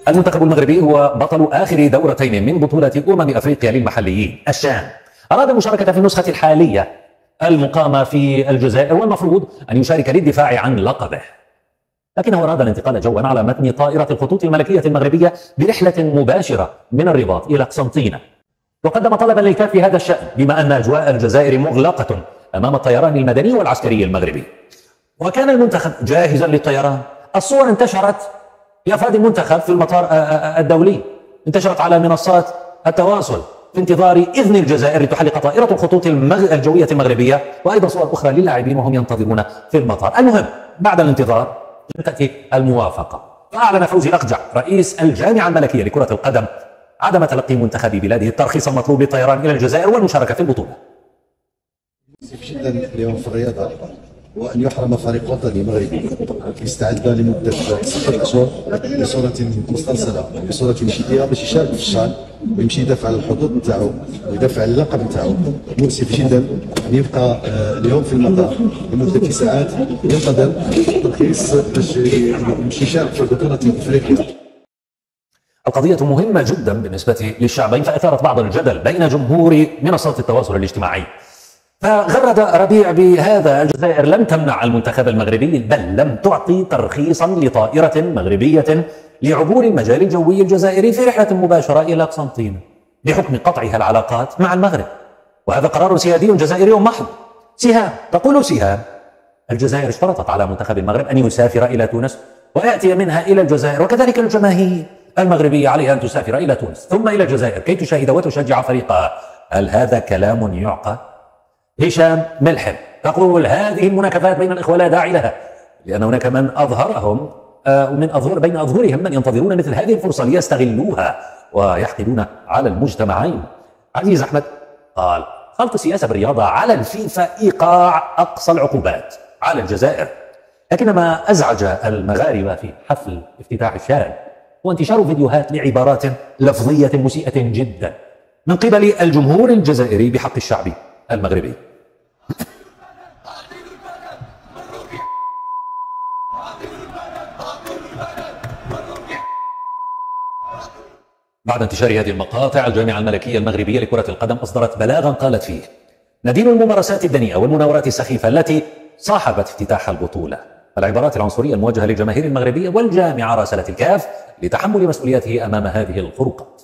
المنتخب المغربي هو بطل آخر دورتين من بطولة أفريقيا للمحليين. الشام أراد المشاركة في النسخة الحالية المقامة في الجزائر، والمفروض أن يشارك للدفاع عن لقبه، لكنه أراد الانتقال جوا على متن طائرة الخطوط الملكية المغربية برحلة مباشرة من الرباط إلى قسنطينة، وقدم طلبا للكاف في هذا الشأن بما أن أجواء الجزائر مغلقة أمام الطيران المدني والعسكري المغربي، وكان المنتخب جاهزا للطيران. الصور انتشرت لأفراد المنتخب في المطار الدولي، انتشرت على منصات التواصل في انتظار إذن الجزائر لتحلق طائرة الخطوط الجوية المغربية، وأيضا صور أخرى للاعبين وهم ينتظرون في المطار. المهم بعد الانتظار لم تأتي الموافقة، فأعلن فوزي الأقجع رئيس الجامعة الملكية لكرة القدم عدم تلقي منتخب بلاده الترخيص المطلوب للطيران إلى الجزائر والمشاركة في البطولة. مؤسف جدا اليوم في الرياضة وأن يحرم فريق وطني مغربي استعد لمدة 6 أشهر بصورة مستنصرة بصورة جدية باش يشارك في الشان ويمشي يدافع على الحظوظ نتاعو ويدافع على اللقب نتاعو. مؤسف جدا أن يبقى اليوم في المطار لمدة ساعات ينتظر ترخيص باش يمشي يشارك في بطولة أفريقيا. القضية مهمة جدا بالنسبة للشعبين، فأثارت بعض الجدل بين جمهور منصات التواصل الاجتماعي. فغرد ربيع بهذا: الجزائر لم تمنع المنتخب المغربي، بل لم تعطي ترخيصا لطائرة مغربية لعبور المجال الجوي الجزائري في رحلة مباشرة إلى قسنطينة بحكم قطعها العلاقات مع المغرب، وهذا قرار سيادي جزائري محض. سهام تقول: سهام الجزائر اشترطت على منتخب المغرب أن يسافر إلى تونس ويأتي منها إلى الجزائر، وكذلك الجماهير المغربية عليها أن تسافر إلى تونس ثم إلى الجزائر كي تشاهد وتشجع فريقها. هل هذا كلام يعقل؟ هشام ملحم تقول: هذه المناكفات بين الإخوة لا داعي لها، لأن هناك من أظهرهم بين أظهرهم من ينتظرون مثل هذه الفرصة ليستغلوها ويحقدون على المجتمعين. عزيز أحمد قال: خلط السياسة بالرياضة، على الفيفا إيقاع أقصى العقوبات على الجزائر. لكن ما أزعج المغاربة في حفل افتتاح الشارع هو انتشار فيديوهات لعبارات لفظية مسيئة جدا من قبل الجمهور الجزائري بحق الشعب المغربي. بعد انتشار هذه المقاطع، الجامعة الملكية المغربية لكرة القدم أصدرت بلاغا قالت فيه: ندين الممارسات الدنيئة والمناورات السخيفة التي صاحبت افتتاح البطولة. العبارات العنصرية الموجهة للجماهير المغربية، والجامعة راسلت الكاف لتحمل مسؤولياته أمام هذه الخروقات.